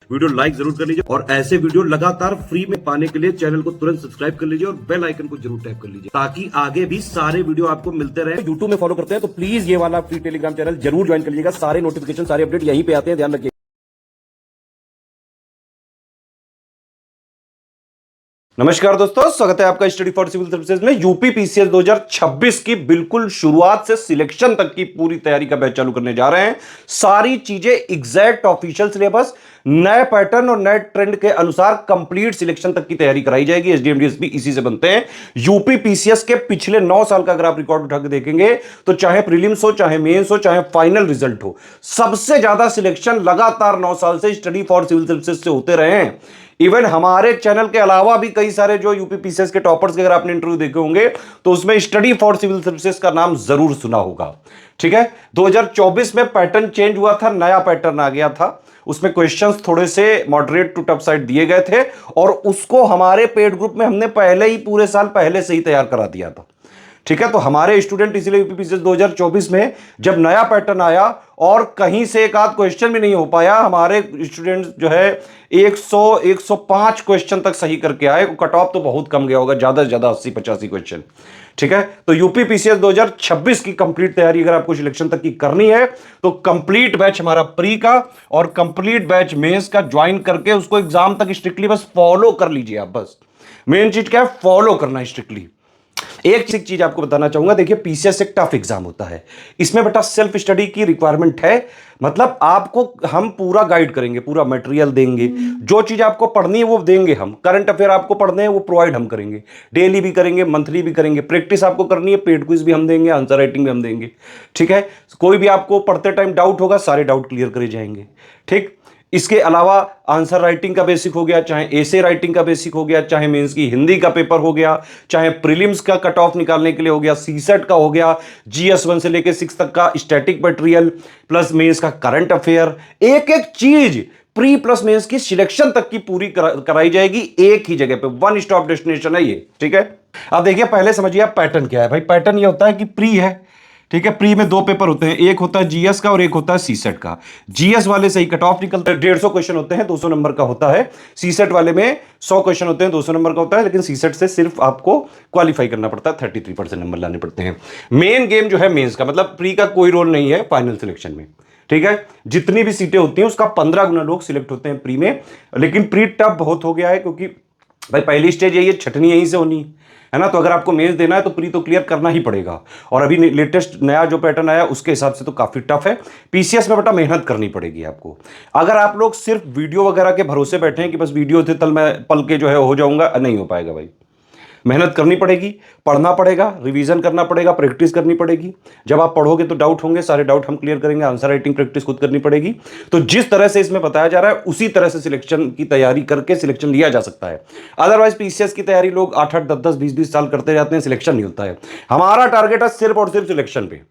Video like जरूर कर लीजिए और ऐसे वीडियो लगातार फ्री में पाने के लिए चैनल को तुरंत सब्सक्राइब कर लीजिए और बेल आइकन को जरूर टैप कर लीजिए ताकि आगे भी सारे वीडियो आपको मिलते रहे। यूट्यूब में फॉलो करते हैं तो प्लीज ये वाला फ्री टेलीग्राम चैनल जरूर ज्वाइन कर लीजिएगा। सारे नोटिफिकेशन सारे अपडेट यहीं पे आते हैं, ध्यान रखिए। नमस्कार दोस्तों, स्वागत है आपका स्टडी फॉर सिविल सर्विसेज में। यूपी पीसीएस 2026 की बिल्कुल शुरुआत से सिलेक्शन तक की पूरी तैयारी का बैच चालू करने जा रहे हैं। सारी चीजें एग्जैक्ट ऑफिशियल सिलेबस, नए पैटर्न और नए ट्रेंड के अनुसार कंप्लीट सिलेक्शन तक की तैयारी कराई जाएगी। एसडीएम डीएसपी इसी से बनते हैं। यूपी पीसीएस के पिछले 9 साल का अगर आप रिकॉर्ड उठा के देखेंगे तो चाहे प्रीलिम्स हो, चाहे मेंस हो, चाहे फाइनल रिजल्ट हो, सबसे ज्यादा सिलेक्शन लगातार 9 साल से स्टडी फॉर सिविल सर्विसेज से होते रहे हैं। इवन हमारे चैनल के अलावा भी कई सारे जो यूपी पीसीएस के टॉपर्स के अगर आपने इंटरव्यू देखे होंगे तो उसमें स्टडी फॉर सिविल सर्विसेज का नाम जरूर सुना होगा। ठीक है, 2024 में पैटर्न चेंज हुआ था, नया पैटर्न आ गया था। उसमें क्वेश्चंस थोड़े से मॉडरेट टू टफ साइड दिए गए थे और उसको हमारे पेड ग्रुप में हमने पहले ही पूरे साल पहले से ही तैयार करा दिया था। ठीक है, तो हमारे स्टूडेंट इसलिए यूपी पीसीएस 2024 में जब नया पैटर्न आया और कहीं से एक आध क्वेश्चन भी नहीं हो पाया, हमारे स्टूडेंट जो है 105 क्वेश्चन तक सही करके आए। कट ऑफ तो बहुत कम गया होगा, ज्यादा से ज्यादा 80-85 क्वेश्चन। ठीक है, तो यूपी पीसीएस 2026 की कंप्लीट तैयारी अगर आपको सिलेक्शन तक की करनी है तो कंप्लीट बैच हमारा प्री का और कंप्लीट बैच मेंस का ज्वाइन करके उसको एग्जाम तक स्ट्रिक्टली बस फॉलो कर लीजिए। आप बस मेन चीज क्या है, फॉलो करना स्ट्रिक्टली। एक चीज आपको बताना चाहूंगा, देखिए पीसीएस एक टफ एग्जाम होता है, इसमें बेटा सेल्फ स्टडी की रिक्वायरमेंट है। मतलब आपको हम पूरा गाइड करेंगे, पूरा मटेरियल देंगे, जो चीज आपको पढ़नी है वो देंगे हम। करंट अफेयर आपको पढ़ने हैं वो प्रोवाइड हम करेंगे, डेली भी करेंगे, मंथली भी करेंगे। प्रैक्टिस आपको करनी है, पेड क्विज भी हम देंगे, आंसर राइटिंग भी हम देंगे। ठीक है, कोई भी आपको पढ़ते टाइम डाउट होगा, सारे डाउट क्लियर करे जाएंगे। ठीक, इसके अलावा आंसर राइटिंग का बेसिक हो गया, चाहे एसे राइटिंग का बेसिक हो गया, चाहे मेंस की हिंदी का पेपर हो गया, चाहे प्रीलिम्स का कट ऑफ निकालने के लिए हो गया, सीसेट का हो गया, जीएस 1 से लेकर 6 तक का स्टैटिक मटेरियल प्लस मेंस का करंट अफेयर, एक एक चीज प्री प्लस मेंस की सिलेक्शन तक की पूरी कराई जाएगी एक ही जगह पे। वन स्टॉप डेस्टिनेशन है ये। ठीक है, अब देखिए पहले समझिए आप पैटर्न क्या है। भाई पैटर्न ये होता है कि प्री है, ठीक है, प्री में 2 पेपर होते हैं, एक होता है जीएस का और एक होता है सीसेट का। जीएस वाले से ही कट ऑफ निकलता है, 150 क्वेश्चन होते हैं, 200 नंबर का होता है। सीसेट वाले में 100 क्वेश्चन होते हैं, 200 नंबर का होता है, लेकिन सीसेट से सिर्फ आपको क्वालिफाई करना पड़ता है, 33% नंबर लाने पड़ते हैं। मेन गेम जो है मेंस का, मतलब प्री का कोई रोल नहीं है फाइनल सिलेक्शन में। ठीक है, जितनी भी सीटें होती हैं उसका 15 गुना लोग सिलेक्ट होते हैं प्री में। लेकिन प्री टफ बहुत हो गया है क्योंकि भाई पहली स्टेज यही है, छटनी यहीं से होनी है ना। तो अगर आपको मेंस देना है तो प्री तो क्लियर करना ही पड़ेगा। और अभी लेटेस्ट नया जो पैटर्न आया उसके हिसाब से तो काफी टफ है। पीसीएस में बेटा मेहनत करनी पड़ेगी आपको। अगर आप लोग सिर्फ वीडियो वगैरह के भरोसे बैठे हैं कि बस वीडियो थे तल मैं पल के जो है हो जाऊंगा, नहीं हो पाएगा भाई। मेहनत करनी पड़ेगी, पढ़ना पड़ेगा, रिवीजन करना पड़ेगा, प्रैक्टिस करनी पड़ेगी। जब आप पढ़ोगे तो डाउट होंगे, सारे डाउट हम क्लियर करेंगे। आंसर राइटिंग प्रैक्टिस खुद करनी पड़ेगी। तो जिस तरह से इसमें बताया जा रहा है उसी तरह से सिलेक्शन की तैयारी करके सिलेक्शन लिया जा सकता है। अदरवाइज पीसीएस की तैयारी लोग 8-8, 10-10, 20-20 साल करते जाते हैं, सिलेक्शन नहीं होता है। हमारा टारगेट है सिर्फ और सिर्फ सिलेक्शन पे।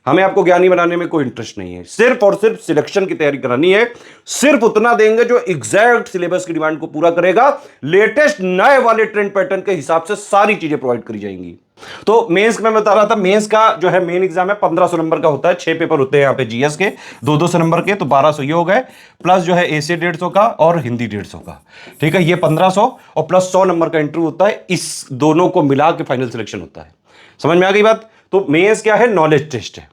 हमें आपको ज्ञानी बनाने में कोई इंटरेस्ट नहीं है, सिर्फ और सिर्फ सिलेक्शन की तैयारी करानी है। सिर्फ उतना देंगे जो एग्जैक्ट सिलेबस की डिमांड को पूरा करेगा। लेटेस्ट नए वाले ट्रेंड पैटर्न के हिसाब से सारी चीजें प्रोवाइड करी जाएंगी। तो मेंस में बता रहा था, मेंस का जो है मेन एग्जाम है 1500 नंबर का होता है। 6 पेपर होते हैं यहाँ पे जीएस के, 200 नंबर के, तो 1200 ये हो गए। प्लस जो है एसे 150 का और हिंदी 150 का। ठीक है, ये 1500 और प्लस 100 नंबर का इंटरव्यू होता है। इस दोनों को मिला के फाइनल सिलेक्शन होता है। समझ में आ गई बात? तो मेंस क्या है, नॉलेज टेस्ट है।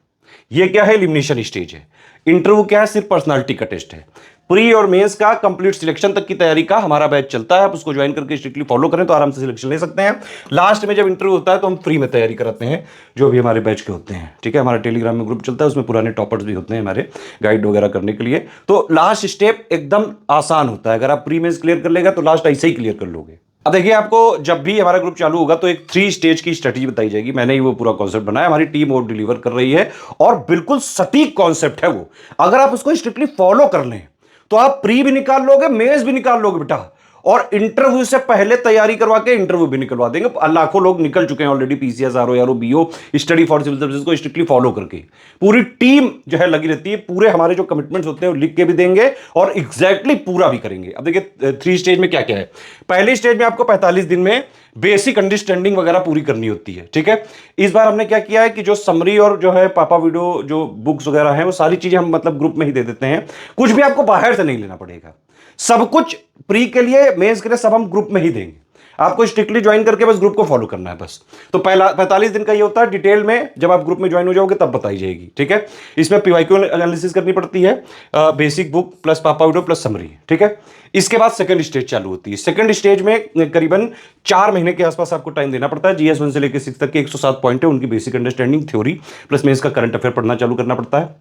ये क्या है, एलिमिनेशन स्टेज है। इंटरव्यू क्या है, सिर्फ पर्सनालिटी का टेस्ट है। प्री और मेंस का कंप्लीट सिलेक्शन तक की तैयारी का हमारा बैच चलता है। आप उसको ज्वाइन करके स्ट्रिक्टली फॉलो करें तो आराम से सिलेक्शन ले सकते हैं। लास्ट में जब इंटरव्यू होता है तो हम फ्री में तैयारी कराते हैं, जो भी हमारे बैच के होते हैं। ठीक है, हमारा टेलीग्राम में ग्रुप चलता है, उसमें पुराने टॉपर्स भी होते हैं हमारे, गाइड वगैरह करने के लिए। तो लास्ट स्टेप एकदम आसान होता है। अगर आप प्री मेंस क्लियर कर लेगा तो लास्ट ऐसे ही क्लियर कर लोगे। अब देखिए, आपको जब भी हमारा ग्रुप चालू होगा तो एक 3 स्टेज की स्ट्रेटजी बताई जाएगी। मैंने ही वो पूरा कॉन्सेप्ट बनाया, हमारी टीम वो डिलीवर कर रही है और बिल्कुल सटीक कॉन्सेप्ट है वो। अगर आप उसको स्ट्रिक्टली फॉलो कर लें तो आप प्री भी निकाल लोगे, मेंस भी निकाल लोगे बेटा। और इंटरव्यू से पहले तैयारी करवा के इंटरव्यू भी निकलवा देंगे। लाखों लोग निकल चुके हैं already PCS, RO, ARO, BO, study for civil services को स्ट्रिक्टली फॉलो करके। पूरी टीम जो है लगी रहती है, पूरे हमारे जो कमिटमेंट्स होते हैं वो लिख के भी देंगे और एग्जैक्टली पूरा भी करेंगे। अब देखिए 3 स्टेज में क्या क्या है। पहली स्टेज में आपको 45 दिन में बेसिक अंडरस्टैंडिंग वगैरह पूरी करनी होती है। ठीक है, इस बार हमने क्या किया है कि जो समरी और जो है पापा वीडियो जो बुक्स वगैरह हैं वो सारी चीजें हम मतलब ग्रुप में ही दे देते हैं। कुछ भी आपको बाहर से नहीं लेना पड़ेगा, सब कुछ प्री के लिए, मेंस के लिए सब हम ग्रुप में ही देंगे। आपको स्ट्रिक्टली ज्वाइन करके बस ग्रुप को फॉलो करना है बस। तो पहला 45 दिन का ये होता है, डिटेल में जब आप ग्रुप में ज्वाइन हो जाओगे तब बताई जाएगी, ठीक है। इसमें पीवाईक्यू एनालिसिस करनी पड़ती है, बेसिक बुक प्लस पापा वीडियो प्लस समरी, ठीक है। इसके बाद सेकंड स्टेज चालू होती है। सेकंड स्टेज में करीबन 4 महीने के आसपास आपको टाइम देना पड़ता है। जीएस 1 से लेकर 6 तक के 107 पॉइंट है, उनकी basic understanding, theory plus mains का करंट अफेयर पढ़ना चालू करना पड़ता है।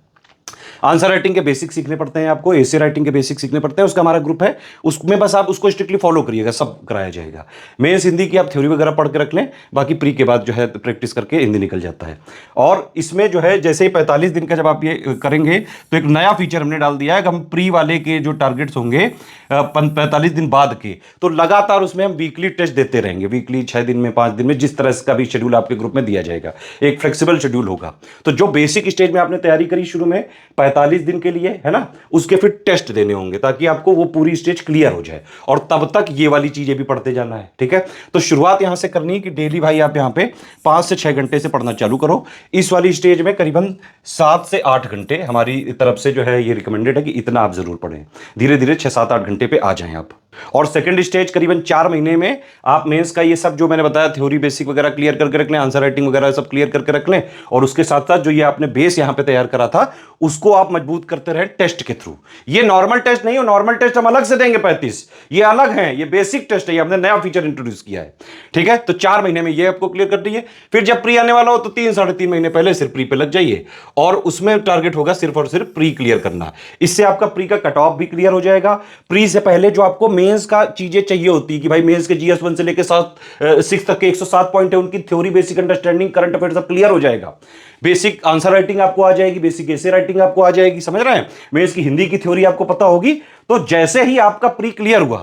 आंसर राइटिंग के बेसिक सीखने पड़ते हैं आपको, एसे राइटिंग के बेसिक सीखने पड़ते हैं। उसका हमारा ग्रुप है, उसमें बस आप उसको स्ट्रिक्टली फॉलो करिएगा, सब कराया जाएगा। मेंस हिंदी की आप थ्योरी वगैरह पढ़ के रख लें, बाकी प्री के बाद जो है प्रैक्टिस करके हिंदी निकल जाता है। और इसमें जो है जैसे ही 45 दिन का जब आप ये करेंगे तो एक नया फीचर हमने डाल दिया है कि हम प्री वाले के जो टारगेट्स होंगे 45 दिन बाद के, तो लगातार उसमें हम वीकली टेस्ट देते रहेंगे। वीकली 6 दिन में, 5 दिन में, जिस तरह का भी शेड्यूल आपके ग्रुप में दिया जाएगा, एक फ्लेक्सिबल शेड्यूल होगा। तो जो बेसिक स्टेज में आपने तैयारी करी शुरू में 45 दिन के लिए, है ना, उसके फिर टेस्ट देने होंगे ताकि आपको वो पूरी स्टेज क्लियर हो जाए, और तब तक ये वाली चीजें भी पढ़ते जाना है, ठीक है। तो शुरुआत यहां से करनी है कि डेली भाई आप यहां पे 5 से 6 घंटे से पढ़ना चालू करो। इस वाली स्टेज में करीबन 7 से 8 घंटे हमारी तरफ से जो है ये रिकमेंडेड है कि इतना आप जरूर पढ़ें। धीरे धीरे 6-7-8 घंटे पे आ जाएं आप। और सेकंड स्टेज करीबन 4 महीने में आप मेंस का ये सब जो मैंने बताया, थ्योरी बेसिक वगैरह क्लियर करके रख लें, आंसर राइटिंग वगैरह सब क्लियर करके रख लें, और उसके साथ साथ जो ये आपने बेस यहां पे तैयार करा था उसको आप मजबूत करते रहे टेस्ट के थ्रू। ये नॉर्मल टेस्ट नहीं हो, नॉर्मल टेस्ट हम अलग से देंगे 35, ये अलग है, ये बेसिक टेस्ट है, ये हमने नया फीचर इंट्रोड्यूस किया है, ठीक है। तो 4 महीने में ये आपको क्लियर कर दीजिए। फिर जब प्री आने वाला हो तो 3-3.5 महीने पहले सिर्फ प्री पे लग जाइए, और उसमें टारगेट होगा सिर्फ और सिर्फ प्री क्लियर करना। इससे आपका प्री का कट ऑफ भी क्लियर हो जाएगा। प्री से पहले जो आपको मेंस का चीजें चाहिए होती है कि भाई मेंस के जीएस 1 से लेकर 6 तक के 107 पॉइंट है, उनकी theory, basic understanding, current affair सब क्लियर हो जाएगा। बेसिक आंसर राइटिंग आपको आ जाएगी, बेसिक एसे राइटिंग आपको आ जाएगी, समझ रहे हैं। मेंस की हिंदी की थ्योरी आपको पता होगी। तो जैसे ही आपका प्री क्लियर हुआ,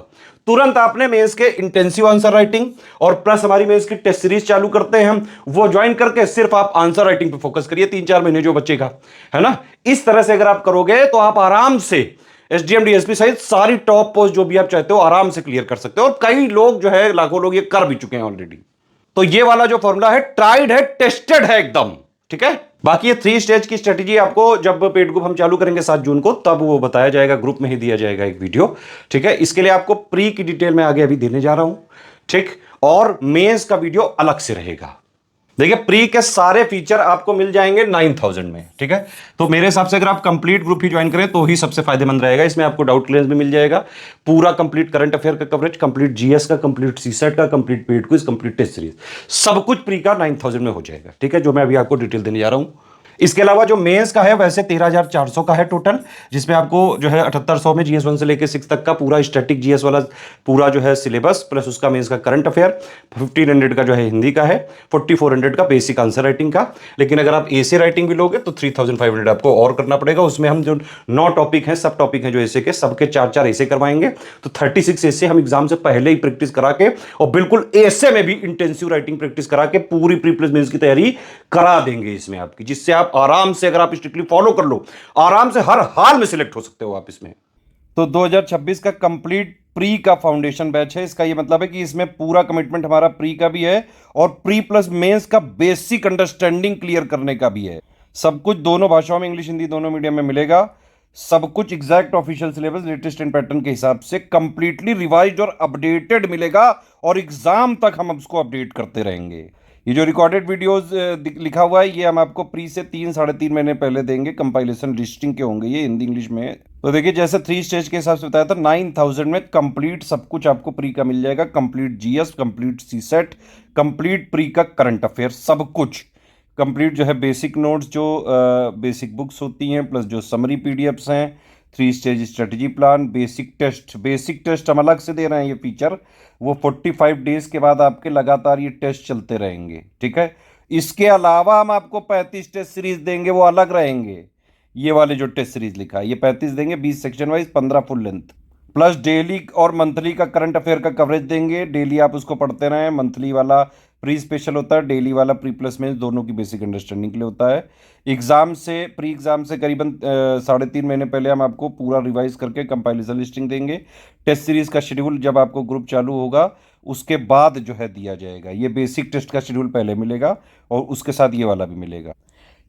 तुरंत आपने मेंस के इंटेंसिव आंसर राइटिंग और प्लस हमारी मेंस की टेस्ट सीरीज चालू करते हैं हम, वो ज्वाइन करके सिर्फ आप आंसर राइटिंग पे फोकस करिए 3-4 महीने जो बचेगा, है ना। इस तरह से अगर आप करोगे तो आप आराम से एसडीएम डीएसपी सहित सारी टॉप पोस्ट जो भी आप चाहते हो आराम से क्लियर कर सकते हो, और कई लोग जो है, लाखों लोग ये कर भी चुके हैं ऑलरेडी। तो ये वाला जो फॉर्मूला है ट्राइड है, टेस्टेड है एकदम, ठीक है। बाकी ये 3 स्टेज की स्ट्रेटेजी आपको जब पेड ग्रुप हम चालू करेंगे 7 जून को, तब वो बताया जाएगा, ग्रुप में ही दिया जाएगा एक वीडियो, ठीक है। इसके लिए आपको प्री की डिटेल में आगे अभी देने जा रहा हूं, ठीक। और मेंस का वीडियो अलग से रहेगा। देखिए प्री के सारे फीचर आपको मिल जाएंगे 9000 में, ठीक है। तो मेरे हिसाब से अगर आप कंप्लीट ग्रुप ही ज्वाइन करें तो ही सबसे फायदेमंद रहेगा। इसमें आपको डाउट क्लियरेंस भी मिल जाएगा, पूरा कंप्लीट करंट अफेयर का कवरेज, कंप्लीट जीएस का, कंप्लीट सीसेट का, complete paid quiz, complete test series, सब कुछ प्री का 9000 में हो जाएगा, ठीक है, जो मैं अभी आपको डिटेल देने जा रहा हूं। इसके अलावा जो मेंस का है वैसे 13400 का है टोटल, जिसमें आपको जो है 7800 में जीएस 1 से लेकर 6 तक का पूरा स्टैटिक जीएस वाला पूरा जो है सिलेबस, प्लस उसका मेंस का करंट अफेयर, 1500 का जो है हिंदी का है, 4400 का बेसिक आंसर राइटिंग का। लेकिन अगर आप एसे राइटिंग भी लोगे तो 3500 आपको और करना पड़ेगा। उसमें हम जो 9 टॉपिक हैं, सब टॉपिक हैं जो एसे के, सबके 4-4 एसे करवाएंगे। तो 36 एसे हम एग्जाम से पहले ही प्रैक्टिस करा के, और बिल्कुल एसे में भी इंटेंसिव राइटिंग प्रैक्टिस करा के पूरी प्री प्लस मेंस की तैयारी करा देंगे इसमें आपकी, जिससे आप आराम से, अगर आप स्ट्रिक्टली फॉलो कर लो, आराम से हर हाल में सिलेक्ट हो सकते हो आप इसमें। तो 2026 का कंप्लीट प्री का फाउंडेशन बैच है। इसका ये मतलब है कि इसमें पूरा कमिटमेंट हमारा प्री का भी है और प्री प्लस मेंस का बेसिक अंडरस्टैंडिंग क्लियर करने का भी है। सब कुछ दोनों भाषाओं में, इंग्लिश हिंदी दोनों मीडियम में मिलेगा। सब कुछ exact official syllabus, latest and pattern के हिसाब से कंप्लीटली रिवाइज्ड और अपडेटेड मिलेगा, और एग्जाम तक हम उसको अपडेट करते रहेंगे। ये जो रिकॉर्डेड वीडियोस लिखा हुआ है, ये हम आपको प्री से 3-3.5 महीने पहले देंगे। कंपाइलेशन लिस्टिंग के होंगे ये, हिंदी इंग्लिश में। तो देखिए जैसे 3 स्टेज के हिसाब से बताया था, 9000 में कंप्लीट सब कुछ आपको प्री का मिल जाएगा। Complete GS, complete CSAT, complete pre का करंट अफेयर, सब कुछ कंप्लीट जो है। बेसिक नोट्स जो बेसिक बुक्स होती हैं, प्लस जो समरी पीडीएफ्स हैं, 3 stage strategy plan, basic test हम अलग से दे रहे हैं ये फीचर। वो 45 डेज के बाद आपके लगातार ये टेस्ट चलते रहेंगे, ठीक है। इसके अलावा हम आपको 35 टेस्ट सीरीज देंगे, वो अलग रहेंगे। ये वाले जो टेस्ट सीरीज लिखा है ये 35 देंगे, 20 section wise, 15 full length, plus daily और मंथली का करंट अफेयर का कवरेज देंगे। डेली आप उसको पढ़ते रहें। मंथली वाला प्री स्पेशल होता है, डेली वाला प्री प्लस में दोनों की बेसिक अंडरस्टैंडिंग के लिए होता है। एग्जाम से, प्री एग्जाम से करीबन 3.5 महीने पहले हम आपको पूरा रिवाइज करके कंपाइलेशन लिस्टिंग देंगे। टेस्ट सीरीज का शेड्यूल जब आपको ग्रुप चालू होगा उसके बाद जो है दिया जाएगा। ये बेसिक टेस्ट का शेड्यूल पहले मिलेगा और उसके साथ ये वाला भी मिलेगा।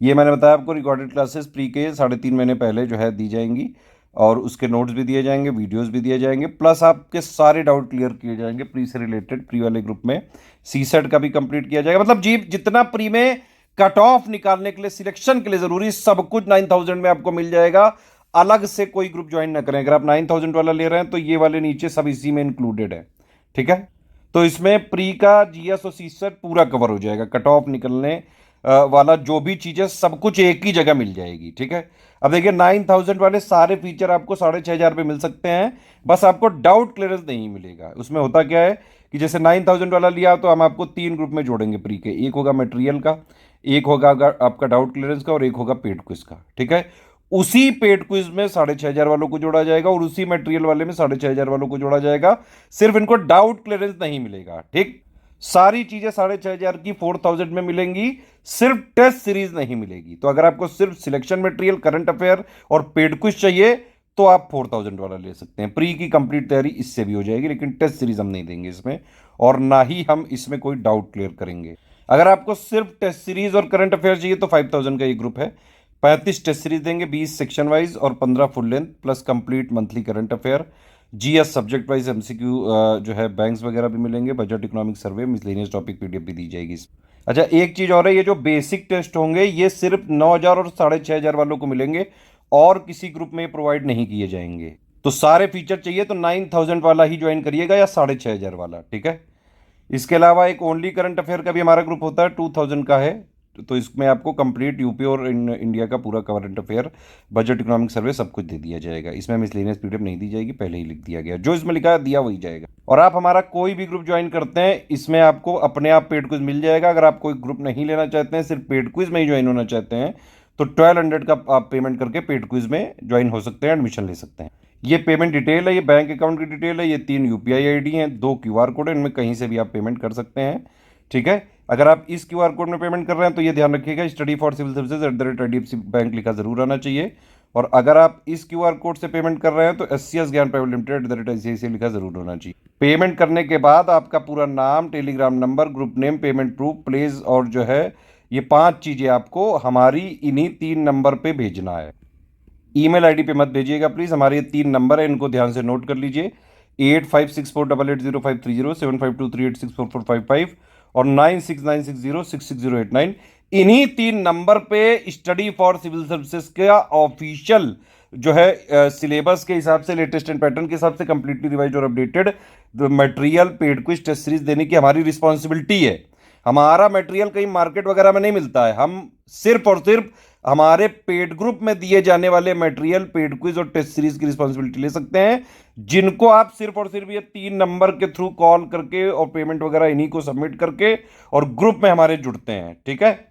ये मैंने बताया आपको, रिकॉर्डेड क्लासेस प्री के 3.5 महीने पहले जो है दी जाएंगी। और उसके नोट्स भी दिए जाएंगे, वीडियोस भी दिए जाएंगे, प्लस आपके सारे डाउट क्लियर किए जाएंगे प्री से रिलेटेड। प्री वाले ग्रुप में सीसेट का भी कंप्लीट किया जाएगा। मतलब जी जितना प्री में कट ऑफ निकालने के लिए, सिलेक्शन के लिए जरूरी सब कुछ 9000 में आपको मिल जाएगा। अलग से कोई ग्रुप ज्वाइन ना करें। अगर आप 9000 वाला ले रहे हैं तो ये वाले नीचे सब इसी में इंक्लूडेड है, ठीक है। तो इसमें प्री का जीएस और सीसेट पूरा कवर हो जाएगा। कट ऑफ निकलने वाला जो भी चीजें सब कुछ एक ही जगह मिल जाएगी, ठीक है। अब देखिए 9000 वाले सारे फीचर आपको 6500 पे मिल सकते हैं, बस आपको डाउट क्लियरेंस नहीं मिलेगा। उसमें होता क्या है कि जैसे 9000 वाला लिया तो हम आपको 3 ग्रुप में जोड़ेंगे प्री के। एक होगा मटेरियल का, एक होगा आपका डाउट क्लियरेंस का, और एक होगा पेड क्विज का, ठीक है। उसी पेड क्विज में 6500 वालों को जोड़ा जाएगा और उसी मटेरियल वाले में 6500 वालों को जोड़ा जाएगा। सिर्फ इनको डाउट क्लियरेंस नहीं मिलेगा, ठीक। सारी चीजें 6500 की 4000 में मिलेंगी, सिर्फ टेस्ट सीरीज नहीं मिलेगी। तो अगर आपको सिर्फ सिलेक्शन मटेरियल, करंट अफेयर और पेड क्विज चाहिए तो आप 4000 वाला ले सकते हैं। प्री की कंप्लीट तैयारी इससे भी हो जाएगी, लेकिन टेस्ट सीरीज हम नहीं देंगे इसमें, और ना ही हम इसमें कोई डाउट क्लियर करेंगे। अगर आपको सिर्फ टेस्ट सीरीज और करंट अफेयर चाहिए तो 5000 का ये ग्रुप है। 35 टेस्ट सीरीज देंगे, 20 सेक्शन वाइज और 15 full length, plus complete monthly current affair, GS subject wise MCQ जो है बैंक्स वगैरह भी मिलेंगे, budget economic survey, miscellaneous topic PDF भी दी जाएगी। अच्छा एक चीज और है, ये जो बेसिक टेस्ट होंगे ये सिर्फ 9000 और 6500 वालों को मिलेंगे, और किसी ग्रुप में प्रोवाइड नहीं किए जाएंगे। तो सारे फीचर चाहिए तो 9000 वाला ही ज्वाइन करिएगा या 6500 वाला, ठीक है। इसके अलावा एक ओनली करंट अफेयर का भी हमारा ग्रुप होता है, 2000 का है। तो इसमें आपको कंप्लीट यूपी और इंडिया का पूरा current affair, budget economic survey सब कुछ दे दिया जाएगा। इसमें मिसलेनियस पीडीएफ नहीं दी जाएगी, पहले ही लिख दिया गया, जो इसमें लिखा है दिया वही जाएगा। और आप हमारा कोई भी ग्रुप ज्वाइन करते हैं इसमें आपको अपने आप पेड क्विज मिल जाएगा। अगर आप कोई ग्रुप नहीं लेना चाहते हैं, सिर्फ पेड क्विज में ही ज्वाइन होना चाहते हैं, तो 1200 का आप पेमेंट करके पेड क्विज में ज्वाइन हो सकते हैं, एडमिशन ले सकते हैं। ये पेमेंट डिटेल है, ये बैंक अकाउंट की डिटेल है, ये 3 यूपीआई आईडी हैं, 2 क्यूआर कोड है, इनमें कहीं से भी आप पेमेंट कर सकते हैं, ठीक है। अगर आप इस क्यूआर कोड में पेमेंट कर रहे हैं तो ये ध्यान रखिएगा study for civil services @IDFC bank लिखा जरूर आना चाहिए। और अगर आप इस क्यूआर कोड से पेमेंट कर रहे हैं तो SCS ज्ञान प्राइवेट लिमिटेड @ICICI लिखा जरूर होना चाहिए। पेमेंट करने के बाद आपका पूरा नाम, Telegram number, group name, payment proof, place और जो है ये 5 चीजें आपको हमारी इन्हीं 3 नंबर पे भेजना है। ईमेल आईडी पे मत भेजिएगा प्लीज, हमारे ये 3 नंबर है, इनको ध्यान से नोट कर लीजिए। 8564880530, 7523864455 और 9696066089। इन्हीं 3 नंबर पे स्टडी फॉर सिविल सर्विसेज का ऑफिशियल जो है सिलेबस के हिसाब से, लेटेस्ट एंड पैटर्न के हिसाब से कंप्लीटली रिवाइज और updated material, paid quiz, test series देने की हमारी रिस्पॉन्सिबिलिटी है। हमारा मटेरियल कहीं मार्केट वगैरह में नहीं मिलता है, हम सिर्फ और सिर्फ हमारे पेड ग्रुप में दिए जाने वाले मटेरियल, पेड क्विज और टेस्ट सीरीज की रिस्पॉन्सिबिलिटी ले सकते हैं, जिनको आप सिर्फ और सिर्फ ये 3 नंबर के थ्रू कॉल करके और पेमेंट वगैरह इन्हीं को सबमिट करके और ग्रुप में हमारे जुड़ते हैं, ठीक है।